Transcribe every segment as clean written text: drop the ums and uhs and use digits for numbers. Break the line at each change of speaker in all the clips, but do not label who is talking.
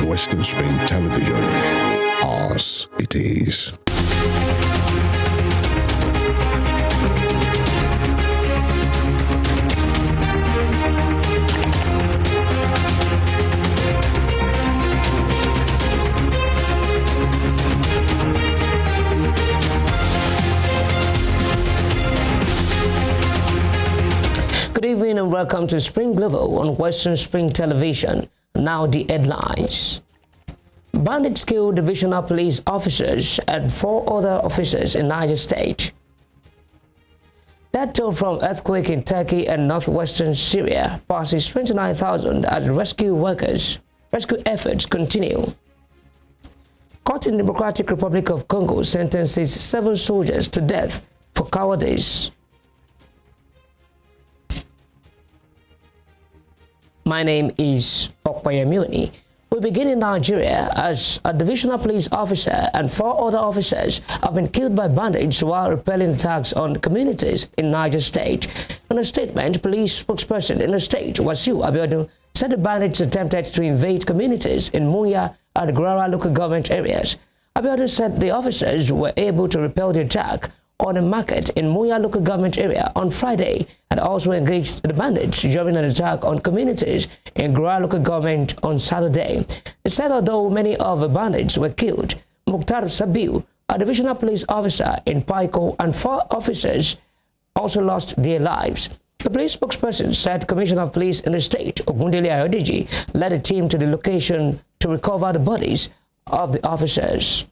Western Spring Television, ours it is.
Good evening and welcome to Spring Global on Western Spring Television. Now the headlines. Bandits killed divisional police officers and 4 other officers in Niger State. Death toll from earthquake in Turkey and northwestern Syria passes 29,000 as rescue efforts continue. Court in Democratic Republic of Congo sentences 7 soldiers to death for cowardice. My name is Okpayamuni. We begin in Nigeria as a divisional police officer and 4 other officers have been killed by bandits while repelling attacks on communities in Niger State. In a statement, police spokesperson in the state, Wasiu Abiodun, said the bandits attempted to invade communities in Munya and Grara local government areas. Abiodun said the officers were able to repel the attack on a market in Muya local government area on Friday and also engaged the bandits during an attack on communities in Grara local government on Saturday. He said although many of the bandits were killed, Mukhtar Sabiu, a divisional police officer in Paiko, and 4 officers also lost their lives. The police spokesperson said Commissioner of Police in the state, Ogundele Ayodiji, led a team to the location to recover the bodies of the officers.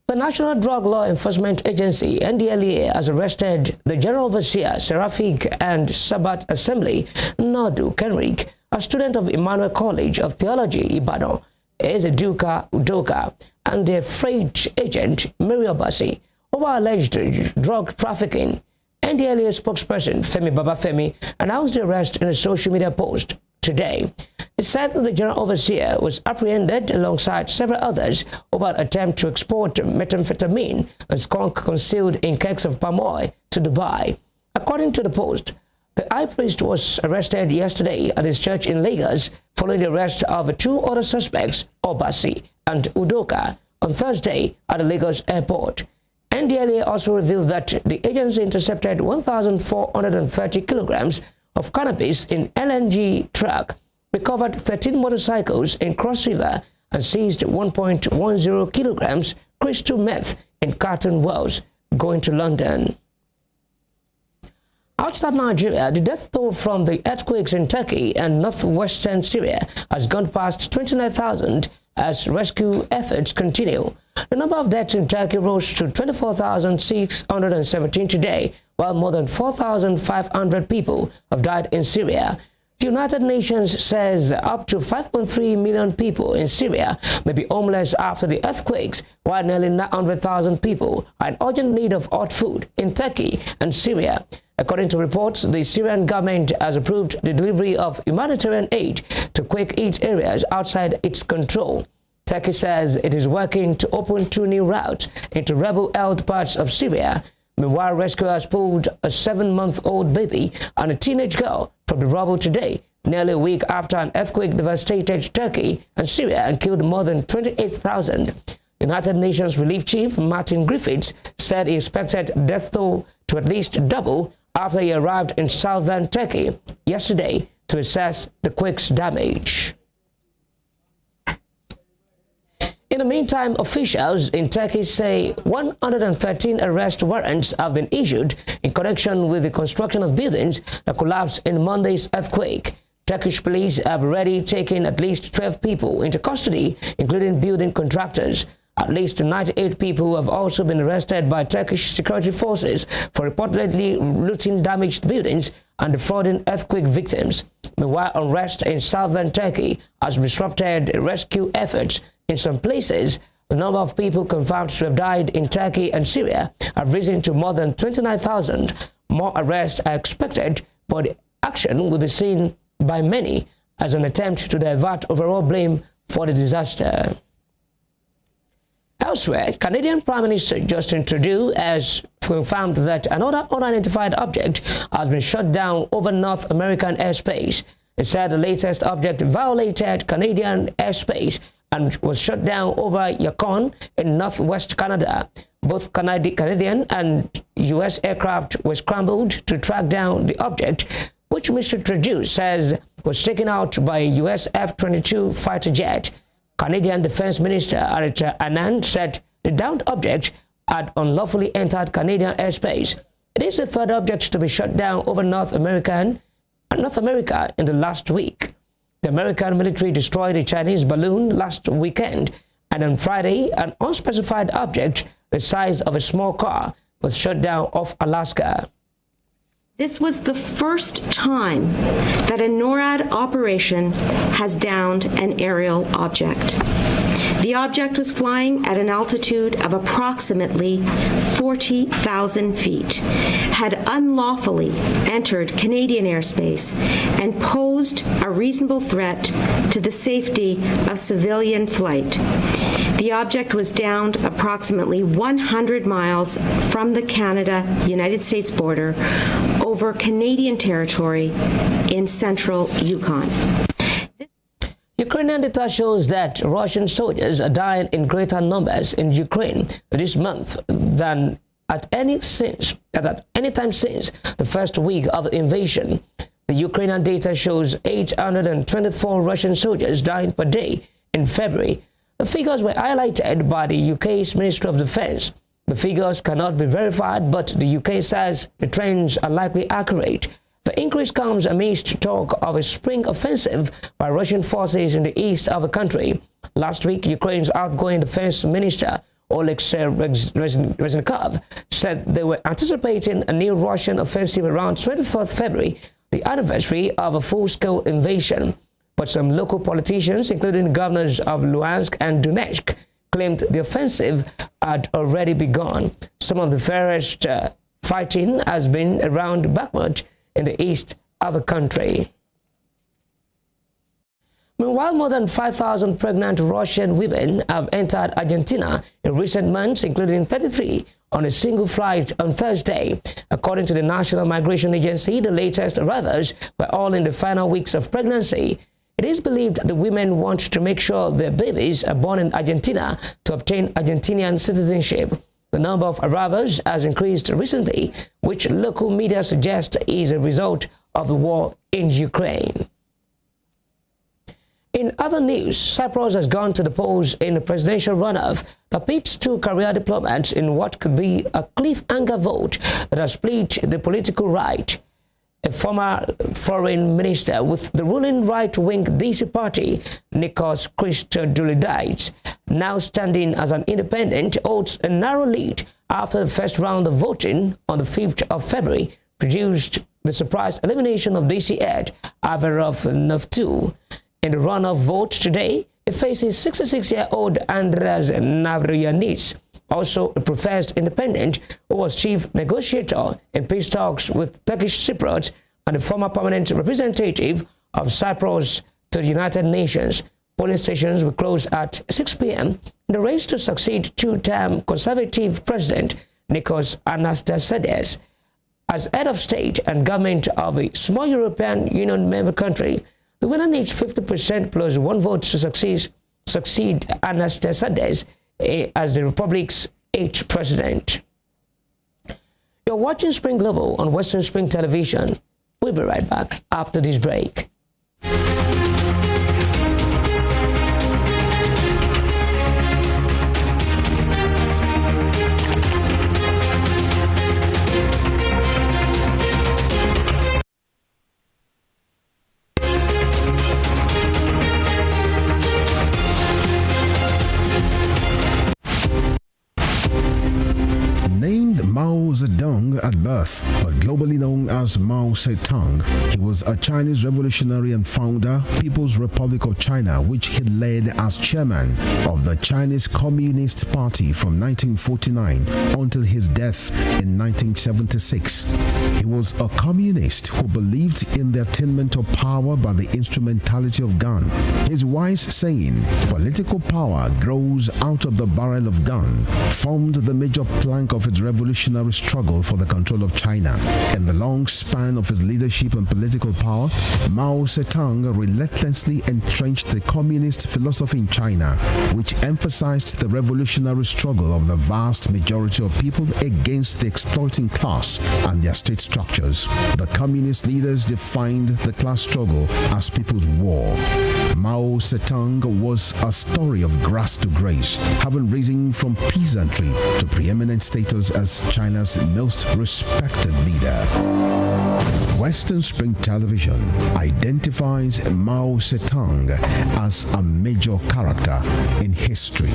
The National Drug Law Enforcement Agency, NDLEA, has arrested the General Overseer, Seraphic and Sabbath Assembly, Nodu Kenrick, a student of Emmanuel College of Theology, Ibadan, Ezeduka Udoka, and their freight agent, Mary Obasi, over alleged drug trafficking. NDLEA spokesperson Femi Babafemi announced the arrest in a social media post today. It said that the General Overseer was apprehended alongside several others over an attempt to export methamphetamine and skunk concealed in kegs of palm oil to Dubai. According to the post, the high priest was arrested yesterday at his church in Lagos following the arrest of 2 other suspects, Obasi and Udoka, on Thursday at the Lagos airport. NDLEA also revealed that the agency intercepted 1,430 kilograms of cannabis in LNG truck, recovered 13 motorcycles in Cross River, and seized 1.10 kilograms crystal meth in carton wells going to London. Outside Nigeria, the death toll from the earthquakes in Turkey and northwestern Syria has gone past 29,000 as rescue efforts continue. The number of deaths in Turkey rose to 24,617 today, while more than 4,500 people have died in Syria. The United Nations says up to 5.3 million people in Syria may be homeless after the earthquakes, while nearly 900,000 people are in urgent need of hot food in Turkey and Syria. According to reports, the Syrian government has approved the delivery of humanitarian aid to quake-hit areas outside its control. Turkey says it is working to open 2 new routes into rebel-held parts of Syria. Meanwhile, rescuers pulled a 7-month-old baby and a teenage girl from the rubble today, nearly a week after an earthquake devastated Turkey and Syria and killed more than 28,000. United Nations Relief Chief Martin Griffiths said he expected death toll to at least double after he arrived in southern Turkey yesterday to assess the quake's damage. In the meantime, officials in Turkey say 113 arrest warrants have been issued in connection with the construction of buildings that collapsed in Monday's earthquake. Turkish police have already taken at least 12 people into custody, including building contractors. At least 98 people have also been arrested by Turkish security forces for reportedly looting damaged buildings and defrauding earthquake victims. Meanwhile, unrest in southern Turkey has disrupted rescue efforts. In some places, the number of people confirmed to have died in Turkey and Syria have risen to more than 29,000. More arrests are expected, but the action will be seen by many as an attempt to divert overall blame for the disaster. Elsewhere, Canadian Prime Minister Justin Trudeau has confirmed that another unidentified object has been shot down over North American airspace. He said the latest object violated Canadian airspace and was shot down over Yukon in northwest Canada. Both Canadian and U.S. aircraft were scrambled to track down the object, which Mr. Trudeau says was taken out by a U.S. F-22 fighter jet. Canadian Defense Minister Arita Anand said the downed object had unlawfully entered Canadian airspace. It is the third object to be shot down over North America in the last week. The American military destroyed a Chinese balloon last weekend, and on Friday, an unspecified object the size of a small car was shot down off Alaska.
This was the first time that a NORAD operation has downed an aerial object. The object was flying at an altitude of approximately 40,000 feet, had unlawfully entered Canadian airspace, and posed a reasonable threat to the safety of civilian flight. The object was downed approximately 100 miles from the Canada-United States border over Canadian territory in central Yukon.
Ukrainian data shows that Russian soldiers are dying in greater numbers in Ukraine this month than at any time since the first week of the invasion. The Ukrainian data shows 824 Russian soldiers dying per day in February. The figures were highlighted by the UK's Ministry of Defense. The figures cannot be verified, but the UK says the trends are likely accurate. The increase comes amidst talk of a spring offensive by Russian forces in the east of the country. Last week, Ukraine's outgoing defense minister, Oleksiy Reznikov, said they were anticipating a new Russian offensive around 24th February, the anniversary of a full-scale invasion. But some local politicians, including governors of Luhansk and Donetsk, claimed the offensive had already begun. Some of the fairest fighting has been around Bakhmut in the east of the country. Meanwhile, more than 5,000 pregnant Russian women have entered Argentina in recent months, including 33 on a single flight on Thursday. According to the National Migration Agency, the latest arrivals were all in the final weeks of pregnancy. It is believed the women want to make sure their babies are born in Argentina to obtain Argentinian citizenship. The number of arrivals has increased recently, which local media suggest is a result of the war in Ukraine. In other news, Cyprus has gone to the polls in a presidential runoff that pits two career diplomats in what could be a cliffhanger vote that has split the political right. A former foreign minister with the ruling right-wing DC party, Nikos Christodoulides, now standing as an independent, holds a narrow lead after the first round of voting on the 5th of February produced the surprise elimination of DC head Averov Noftu. In the runoff vote today, it faces 66-year-old Andras Navroyannis, also a professed independent who was chief negotiator in peace talks with Turkish Cypriots and a former permanent representative of Cyprus to the United Nations. Polling stations will close at 6 p.m. in the race to succeed two-term Conservative President Nikos Anastasiades as head of state and government of a small European Union member country. The winner needs 50% plus one vote to succeed Anastasiades as the Republic's 8th president. You're watching Spring Global on Western Spring Television. We'll be right back after this break.
at birth, but globally known as Mao Zedong. He was a Chinese revolutionary and founder, People's Republic of China, which he led as chairman of the Chinese Communist Party from 1949 until his death in 1976. He was a communist who believed in the attainment of power by the instrumentality of gun. His wise saying, "Political power grows out of the barrel of gun," formed the major plank of his revolutionary struggle for the control of China. In the long span of his leadership and political power, Mao Zedong relentlessly entrenched the communist philosophy in China, which emphasized the revolutionary struggle of the vast majority of people against the exploiting class and their state structures. The communist leaders defined the class struggle as people's war. Mao Zedong was a story of grass to grace, having risen from peasantry to preeminent status as China's most respected leader. Western Spring Television identifies Mao Zedong as a major character in history.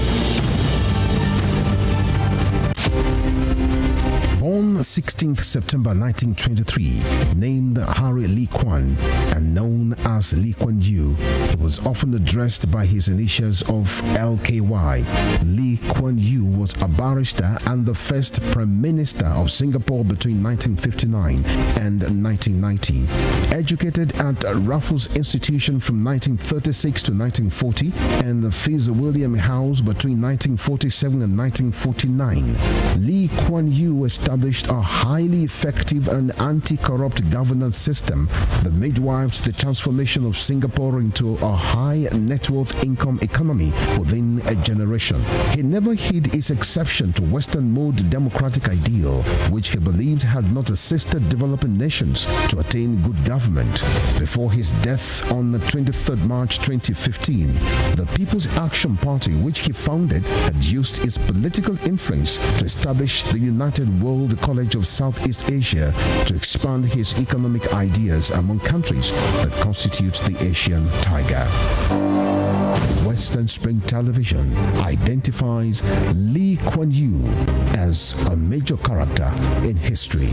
Born 16th September 1923, named Harry Lee Kuan and known as Lee Kuan Yew, he was often addressed by his initials of LKY. Lee Kuan Yew was a barrister and the first Prime Minister of Singapore between 1959 and 1990. Educated at Raffles Institution from 1936 to 1940 and the Fitzwilliam House between 1947 and 1949, Lee Kuan Yew established a highly effective and anti-corrupt governance system that midwives the transformation of Singapore into a high net worth income economy within a generation. He never hid his exception to Western mode democratic ideal, which he believed had not assisted developing nations to attain good government. Before his death on 23rd March 2015, the People's Action Party, which he founded, had used its political influence to establish the United World College of Southeast Asia to expand his economic ideas among countries that constitute the Asian Tiger. Western Spring Television identifies Lee Kuan Yew as a major character in history.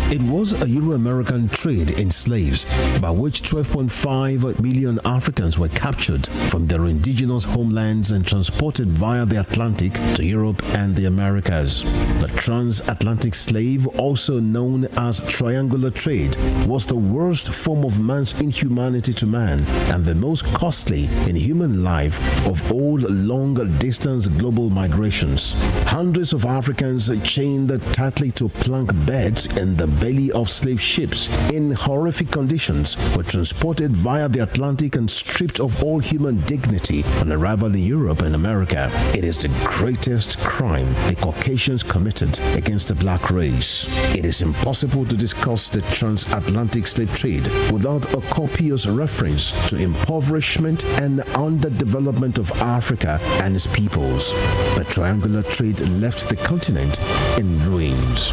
It was a Euro-American trade in slaves by which 12.5 million Africans were captured from their indigenous homelands and transported via the Atlantic to Europe and the Americas. The transatlantic slave, also known as triangular trade, was the worst form of man's inhumanity to man and the most costly in human life of all long-distance global migrations. Hundreds of Africans chained tightly to plank beds in the belly of slave ships in horrific conditions were transported via the Atlantic and stripped of all human dignity on arrival in Europe and America. It is the greatest crime the Caucasians committed against the black race. It is impossible to discuss the transatlantic slave trade without a copious reference to impoverishment and underdevelopment of Africa and its peoples. The triangular trade left the continent in ruins.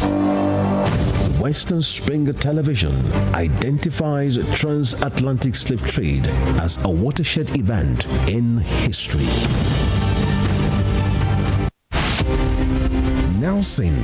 Western Spring Television identifies transatlantic slave trade as a watershed event in history. Nelson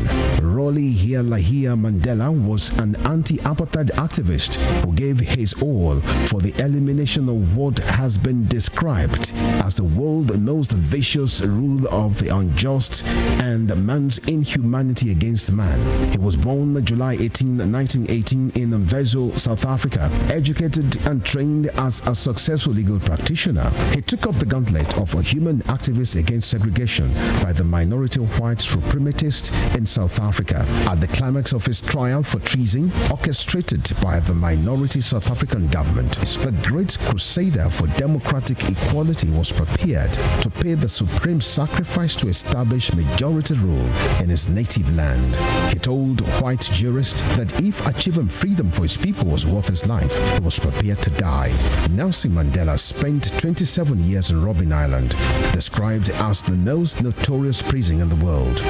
Rolihlahla Mandela was an anti-apartheid activist who gave his all for the elimination of what has been described as the world's most vicious rule of the unjust and man's inhumanity against man. He was born July 18, 1918 in Mvezo, South Africa. Educated and trained as a successful legal practitioner, he took up the gauntlet of a human activist against segregation by the minority white suprematists in South Africa. At the climax of his trial for treason, orchestrated by the minority South African government, the great crusader for democratic equality was prepared to pay the supreme sacrifice to establish majority rule in his native land. He told white jurists that if achieving freedom for his people was worth his life, he was prepared to die. Nelson Mandela spent 27 years in Robben Island, described as the most notorious prison in the world.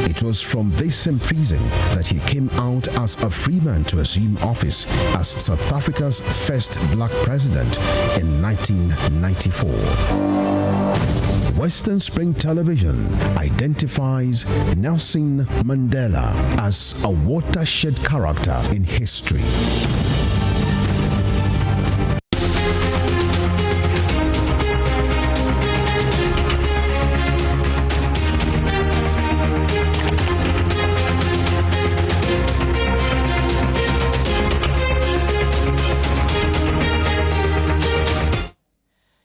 It was from this same prison that he came out as a free man to assume office as South Africa's first black president in 1994. Western Spring Television identifies Nelson Mandela as a watershed character in history.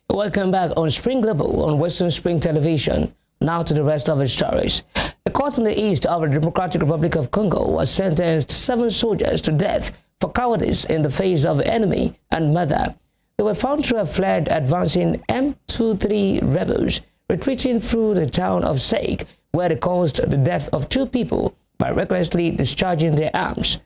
Welcome back on Spring Global on Western Spring Television. Now to the rest of the stories. A court in the east of the Democratic Republic of Congo has sentenced 7 soldiers to death for cowardice in the face of the enemy and murder. They were found to have fled advancing M23 rebels, retreating through the town of Sake, where they caused the death of 2 people by recklessly discharging their arms.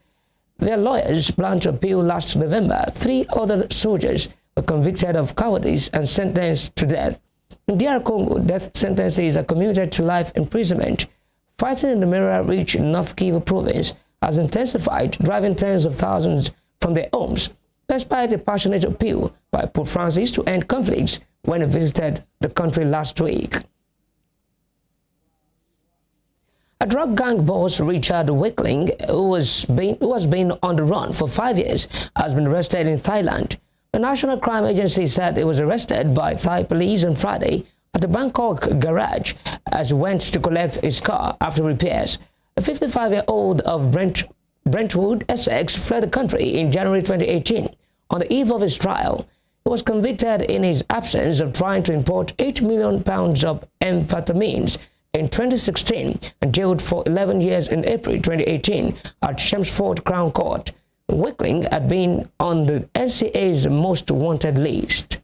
Their lawyers planned to appeal last November. 3 other soldiers were convicted of cowardice and sentenced to death. In DR Congo, death sentences are commuted to life imprisonment. Fighting in the Mera-rich North Kivu province has intensified, driving tens of thousands from their homes, despite a passionate appeal by Pope Francis to end conflicts when he visited the country last week. A drug gang boss, Richard Wakeling, who has been on the run for 5 years, has been arrested in Thailand. The National Crime Agency said he was arrested by Thai police on Friday at the Bangkok garage as he went to collect his car after repairs. The 55-year-old of Brentwood, Essex, fled the country in January 2018. On the eve of his trial, he was convicted in his absence of trying to import 8 million pounds of amphetamines in 2016 and jailed for 11 years in April 2018 at Chelmsford Crown Court. Wakeling had been on the NCA's most wanted list.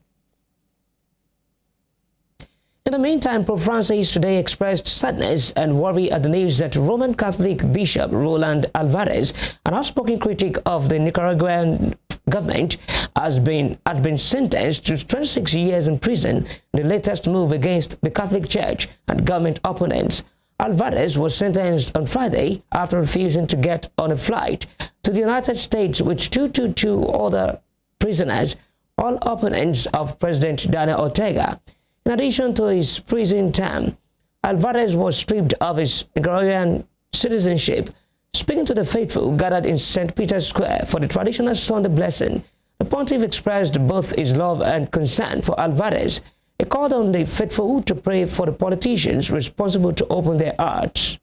In the meantime, Pope Francis today expressed sadness and worry at the news that Roman Catholic Bishop Roland Alvarez, an outspoken critic of the Nicaraguan government, had been sentenced to 26 years in prison in the latest move against the Catholic Church and government opponents. Alvarez was sentenced on Friday after refusing to get on a flight to the United States with 222 other prisoners, all opponents of President Daniel Ortega. In addition to his prison term, Alvarez was stripped of his Nicaraguan citizenship. Speaking to the faithful gathered in St. Peter's Square for the traditional Sunday blessing, the pontiff expressed both his love and concern for Alvarez. He called on the faithful to pray for the politicians responsible to open their hearts.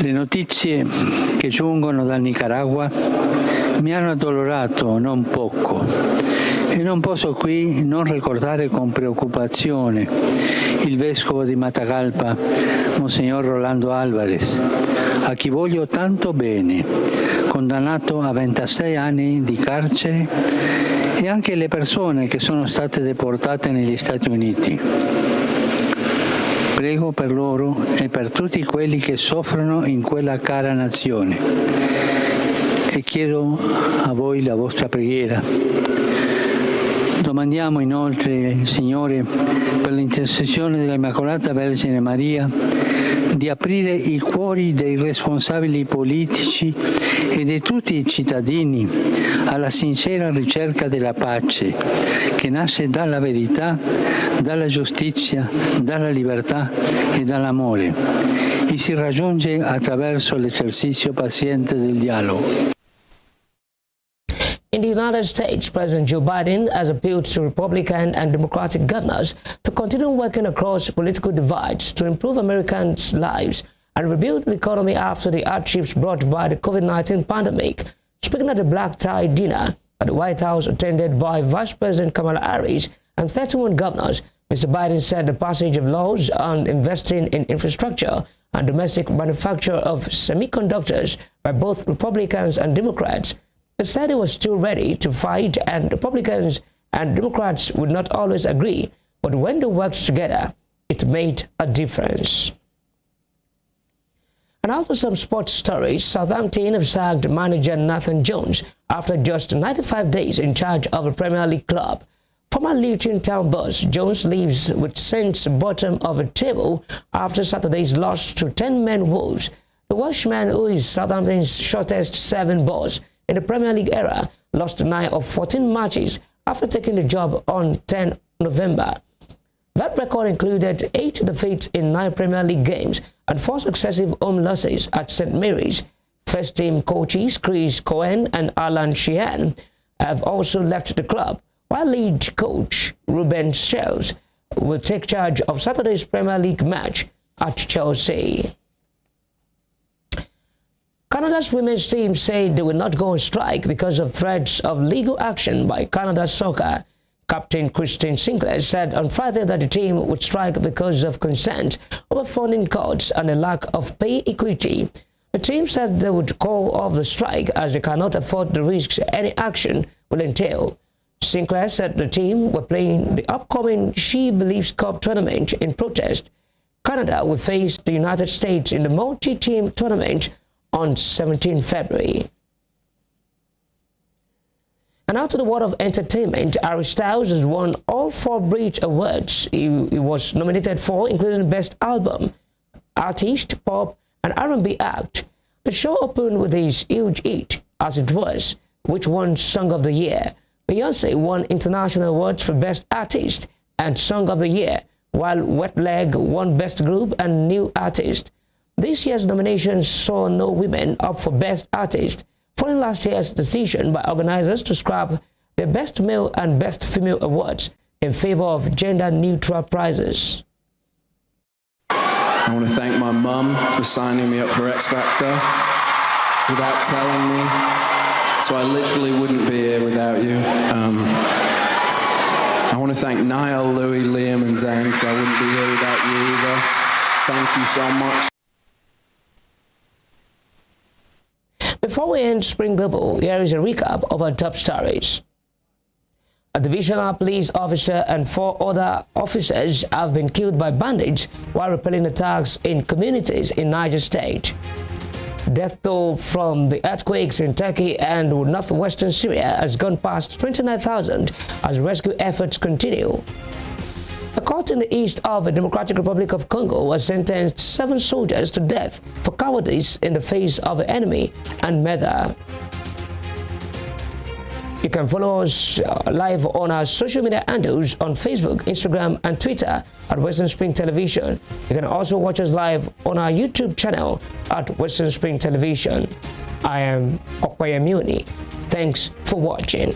Le notizie che giungono dal Nicaragua mi hanno addolorato non poco e non posso qui non ricordare con preoccupazione il vescovo di Matagalpa, Monsignor Rolando Álvarez, a chi voglio tanto bene, condannato a 26 anni di carcere, e anche le persone che sono state deportate negli Stati Uniti. Prego per loro e per tutti quelli che soffrono in quella cara nazione e chiedo a voi la vostra preghiera. Domandiamo inoltre al Signore, per l'intercessione dell'Immacolata Vergine Maria, di aprire i cuori dei responsabili politici e di tutti i cittadini alla sincera ricerca della pace, che nasce dalla verità, dalla giustizia, dalla libertà e dall'amore, e si raggiunge attraverso l'esercizio paziente del dialogo.
In the United States, President Joe Biden has appealed to Republican and Democratic governors to continue working across political divides to improve Americans' lives and rebuild the economy after the hardships brought by the COVID-19 pandemic. Speaking at a black tie dinner at the White House attended by Vice President Kamala Harris and 31 governors, Mr. Biden said the passage of laws on investing in infrastructure and domestic manufacture of semiconductors by both Republicans and Democrats. He said he was still ready to fight, and Republicans and Democrats would not always agree, but when they worked together, it made a difference. And after some sports stories, Southampton have sacked manager Nathan Jones after just 95 days in charge of a Premier League club. Former Luton Town boss Jones leaves with Saints bottom of the table after Saturday's loss to 10-man Wolves. The Welshman, who is Southampton's shortest serving boss in the Premier League era, lost 9 of 14 matches after taking the job on 10 November. That record included 8 defeats in 9 Premier League games and 4 successive home losses at St. Mary's. First-team coaches Chris Cohen and Alan Sheehan have also left the club, while lead coach Ruben Shells will take charge of Saturday's Premier League match at Chelsea. Canada's women's team said they will not go on strike because of threats of legal action by Canada Soccer. Captain Christine Sinclair said on Friday that the team would strike because of concerns over funding cuts and a lack of pay equity. The team said they would call off the strike as they cannot afford the risks any action will entail. Sinclair said the team were playing the upcoming She Believes Cup tournament in protest. Canada will face the United States in the multi-team tournament on 17 February. And now to the world of entertainment. Harry Styles has won all 4 Brit Awards he was nominated for, including Best Album, Artist, Pop, and R&B Act. The show opened with his huge hit, As It Was, which won Song of the Year. Beyoncé won international awards for Best Artist and Song of the Year, while Wet Leg won Best Group and New Artist. This year's nominations saw no women up for Best Artist, following last year's decision by organizers to scrap the Best Male and Best Female awards in favor of gender-neutral prizes.
I want to thank my mum for signing me up for X Factor without telling me, so I literally wouldn't be here without you. I want to thank Niall, Louis, Liam and Zane, because I wouldn't be here without you either. Thank you so much.
Before we end Spring Global, here is a recap of our top stories. A divisional police officer and 4 other officers have been killed by bandits while repelling attacks in communities in Niger State. Death toll from the earthquakes in Turkey and northwestern Syria has gone past 29,000 as rescue efforts continue. A court in the east of the Democratic Republic of Congo has sentenced 7 soldiers to death for cowardice in the face of the enemy and murder. You can follow us live on our social media handles on Facebook, Instagram, and Twitter at Western Spring Television. You can also watch us live on our YouTube channel at Western Spring Television. I am Okwayemioni. Thanks for watching.